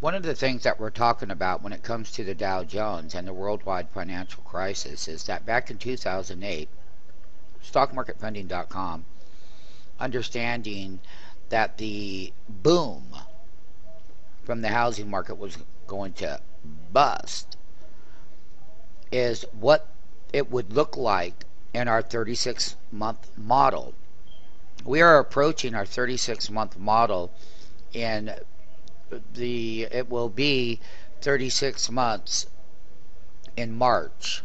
One of the things that we're talking about when it comes to the Dow Jones and the worldwide financial crisis is that back in 2008, stockmarketfunding.com, understanding that the boom from the housing market was going to bust, is what it would look like in our 36-month model. We are approaching our 36-month model, and it will be 36 months in March.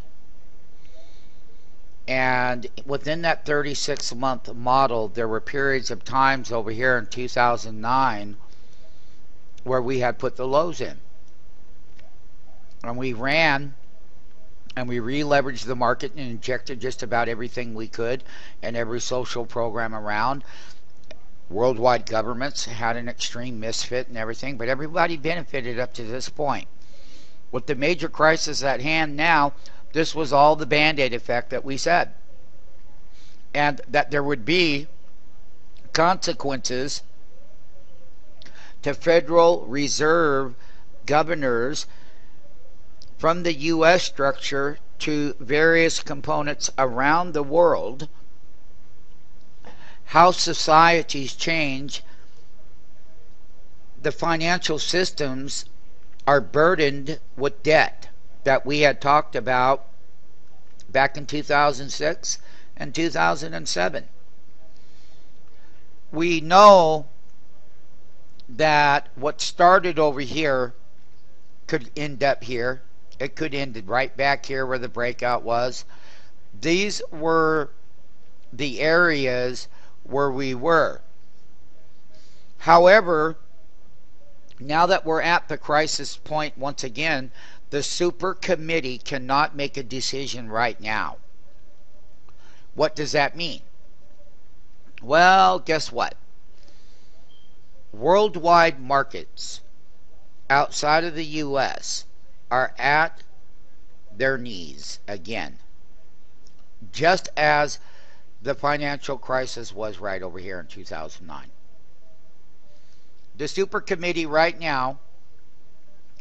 And within that 36-month model, there were periods of times over here in 2009 where we had put the lows in. And we ran and we re-leveraged the market and injected just about everything we could and every social program around. Worldwide governments had an extreme misfit and everything, but everybody benefited up to this point. With the major crisis at hand now, this was all the Band-Aid effect that we said. And that there would be consequences to Federal Reserve governors from the U.S. structure to various components around the world. How societies change, the financial systems are burdened with debt that we had talked about back in 2006 and 2007. We know that what started over here could end up here. It could end right back here where the breakout was. These were the areas where we were. However, now that we're at the crisis point once again, the super committee cannot make a decision right now. What does that mean? Well, guess what? Worldwide markets outside of the U.S. are at their knees again, just as the financial crisis was right over here in 2009. The super committee right now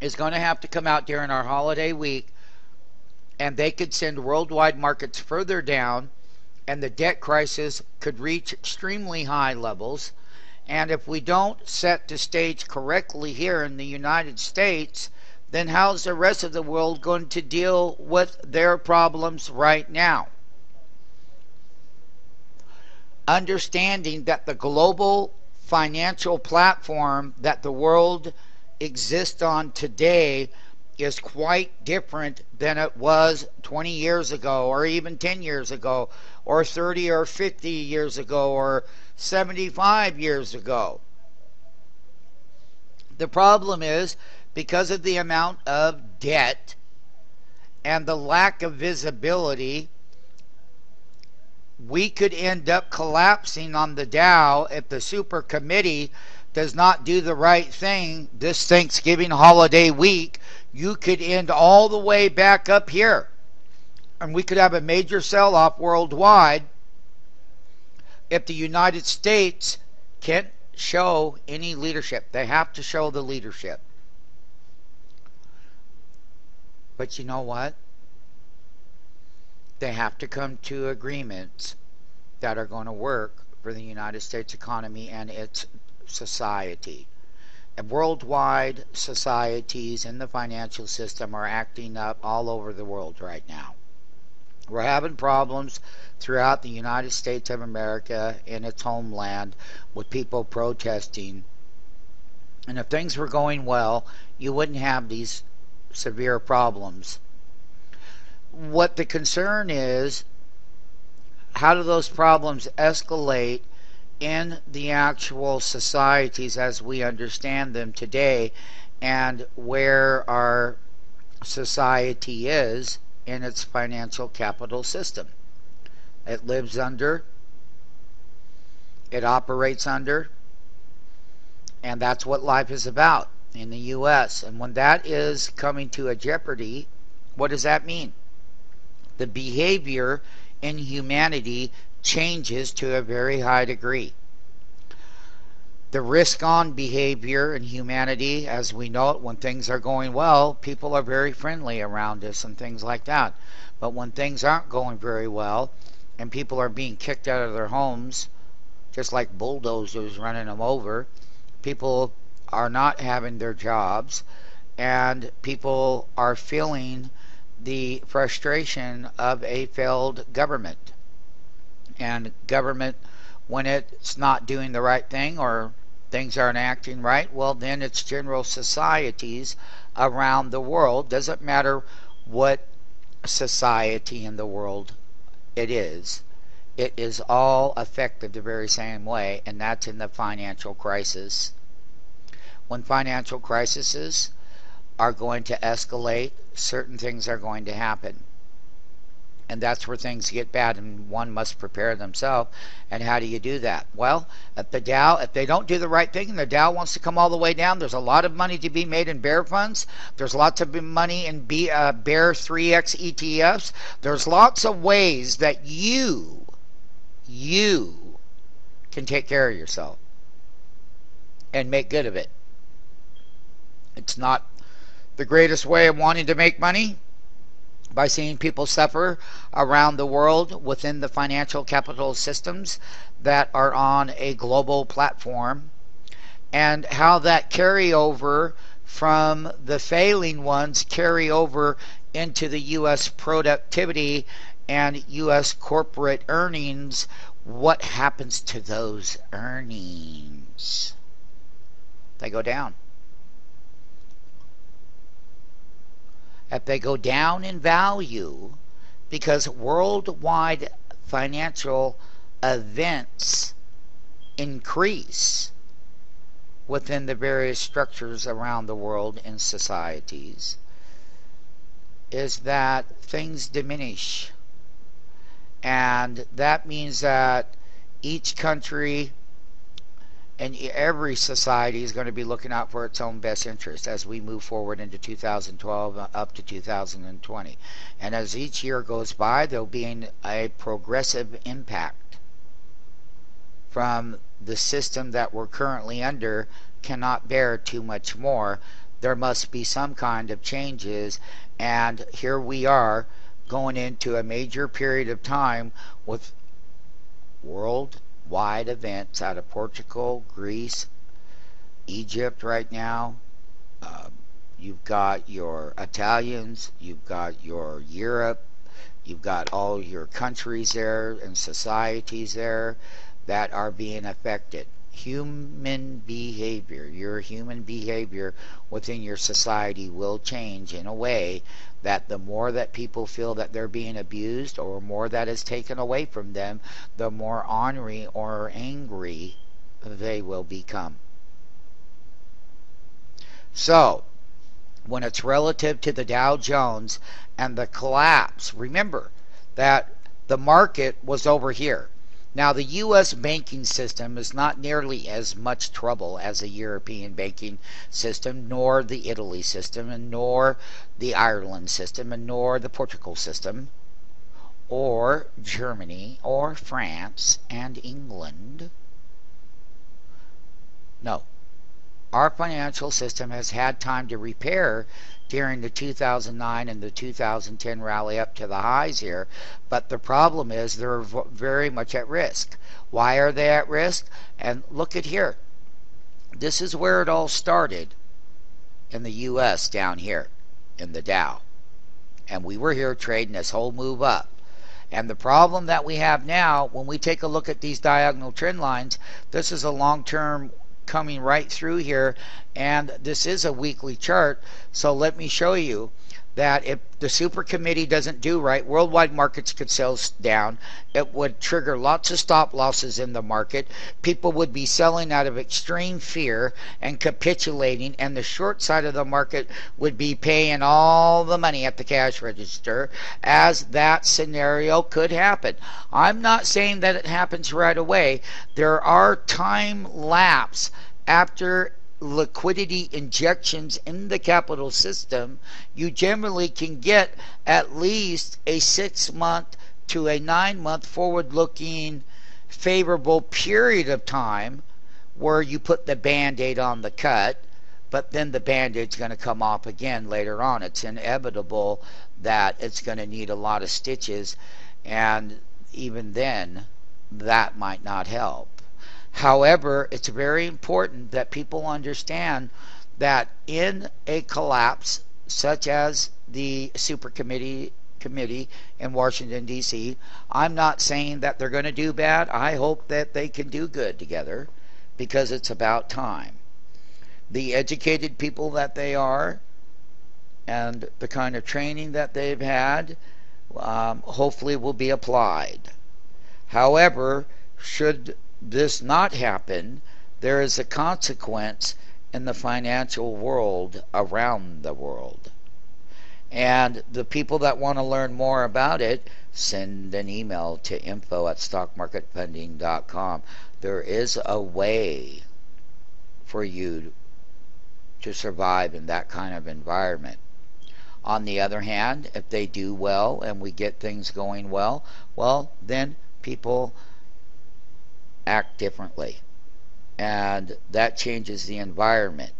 is going to have to come out during our holiday week, and they could send worldwide markets further down, and the debt crisis could reach extremely high levels. And if we don't set the stage correctly here in the United States, then how's the rest of the world going to deal with their problems right now? Understanding that the global financial platform that the world exists on today is quite different than it was 20 years ago, or even 10 years ago, or 30 or 50 years ago, or 75 years ago. The problem is, because of the amount of debt and the lack of visibility, we could end up collapsing on the Dow if the super committee does not do the right thing this Thanksgiving holiday week. You could end all the way back up here, and we could have a major sell-off worldwide if the United States can't show any leadership. They have to show the leadership. But you know what? They have to come to agreements that are going to work for the United States economy and its society. And worldwide societies in the financial system are acting up all over the world right now. We're having problems throughout the United States of America in its homeland with people protesting. And if things were going well, you wouldn't have these severe problems. What the concern is, how do those problems escalate in the actual societies as we understand them today, and where our society is in its financial capital system. It lives under, it operates under, and that's what life is about in the U.S. And when that is coming to a jeopardy, what does that mean? The behavior in humanity changes to a very high degree. The risk on behavior in humanity, as we know it, when things are going well, people are very friendly around us and things like that. But when things aren't going very well and people are being kicked out of their homes, just like bulldozers running them over, people are not having their jobs, and people are feeling the frustration of a failed government. And government, when it's not doing the right thing or things aren't acting right, well, then it's general societies around the world. Doesn't matter what society in the world it is all affected the very same way, and that's in the financial crisis. When financial crises are going to escalate, certain things are going to happen. And that's where things get bad, and one must prepare themselves. And how do you do that? Well, at the Dow, if they don't do the right thing and the Dow wants to come all the way down, there's a lot of money to be made in bear funds. There's lots of money in bear 3x ETFs. There's lots of ways that you can take care of yourself and make good of it. It's not the greatest way of wanting to make money, by seeing people suffer around the world within the financial capital systems that are on a global platform, and how that carryover from the failing ones carry over into the U.S. productivity and U.S. corporate earnings. What happens to those earnings? They go down. If they go down in value, because worldwide financial events increase within the various structures around the world in societies, is that things diminish. And that means that each country and every society is going to be looking out for its own best interest as we move forward into 2012 up to 2020. And as each year goes by, there'll be a progressive impact from the system that we're currently under. Cannot bear too much more. There must be some kind of changes, and here we are going into a major period of time with worldwide events out of Portugal, Greece, Egypt right now. You've got your Italians, you've got your Europe, you've got all your countries there and societies there that are being affected. Human behavior, your human behavior within your society will change in a way that the more that people feel that they're being abused or more that is taken away from them, the more ornery or angry they will become. So, when it's relative to the Dow Jones and the collapse, remember that the market was over here. Now, the U.S. banking system is not nearly as much trouble as the European banking system, nor the Italy system, and nor the Ireland system, and nor the Portugal system, or Germany, or France, and England. No. Our financial system has had time to repair during the 2009 and the 2010 rally up to the highs here, but the problem is they're very much at risk. Why are they at risk? And look at here. This is where it all started in the U.S. down here in the Dow. And we were here trading this whole move up. And the problem that we have now, when we take a look at these diagonal trend lines, this is a long-term coming right through here, and this is a weekly chart. So let me show you that if the super committee doesn't do right, worldwide markets could sell down. It would trigger lots of stop losses in the market. People would be selling out of extreme fear and capitulating, and the short side of the market would be paying all the money at the cash register, as that scenario could happen. I'm not saying that it happens right away. There are time lapse after liquidity injections in the capital system. You generally can get at least a 6-month to a 9-month forward-looking favorable period of time where you put the band-aid on the cut, but then the band-aid's going to come off again later on. It's inevitable that it's going to need a lot of stitches, and even then, that might not help. However, it's very important that people understand that in a collapse such as the super committee in Washington, D.C., I'm not saying that they're going to do bad. I hope that they can do good together, because it's about time. The educated people that they are and the kind of training that they've had hopefully will be applied. However, should this not happen, there is a consequence in the financial world around the world. And the people that want to learn more about it, send an email to info@stockmarketfunding.com. There is a way for you to survive in that kind of environment. On the other hand, if they do well and we get things going well, then people act differently, and that changes the environment.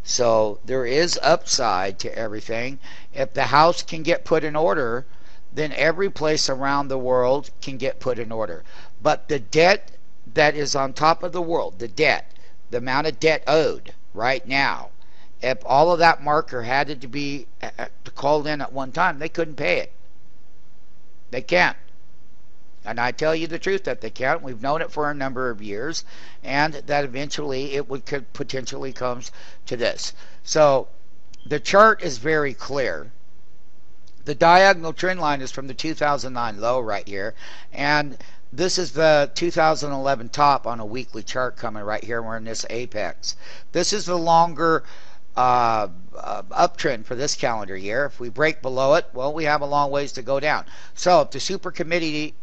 So there is upside to everything. If the house can get put in order, then every place around the world can get put in order. But the debt that is on top of the world, the amount of debt owed right now, if all of that marker had to be called in at one time, they couldn't pay it. They can't. And I tell you the truth that they can't. We've known it for a number of years, and that eventually it could potentially comes to this. So the chart is very clear. The diagonal trend line is from the 2009 low right here, and this is the 2011 top on a weekly chart coming right here. We're in this apex. This is the longer uptrend for this calendar year. If we break below it, well, we have a long ways to go down. So if the super committee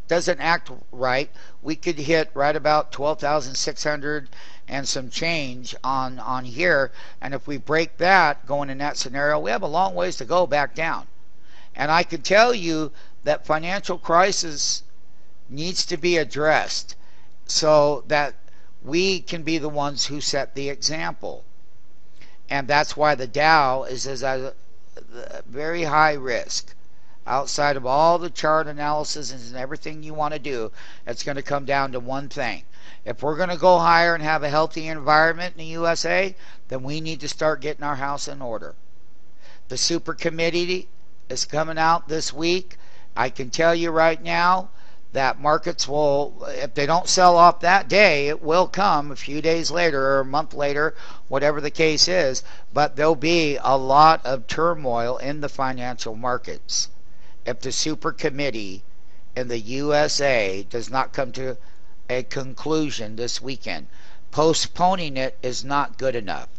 doesn't act right, we could hit right about 12,600 and some change on here, and if we break that going in that scenario, we have a long ways to go back down. And I can tell you that financial crisis needs to be addressed so that we can be the ones who set the example. And that's why the Dow is a very high risk. Outside of all the chart analysis and everything you want to do, it's going to come down to one thing. If we're going to go higher and have a healthy environment in the USA, then we need to start getting our house in order. The super committee is coming out this week. I can tell you right now that markets will, if they don't sell off that day, it will come a few days later or a month later, whatever the case is, but there'll be a lot of turmoil in the financial markets if the super committee in the USA does not come to a conclusion this weekend. Postponing it is not good enough.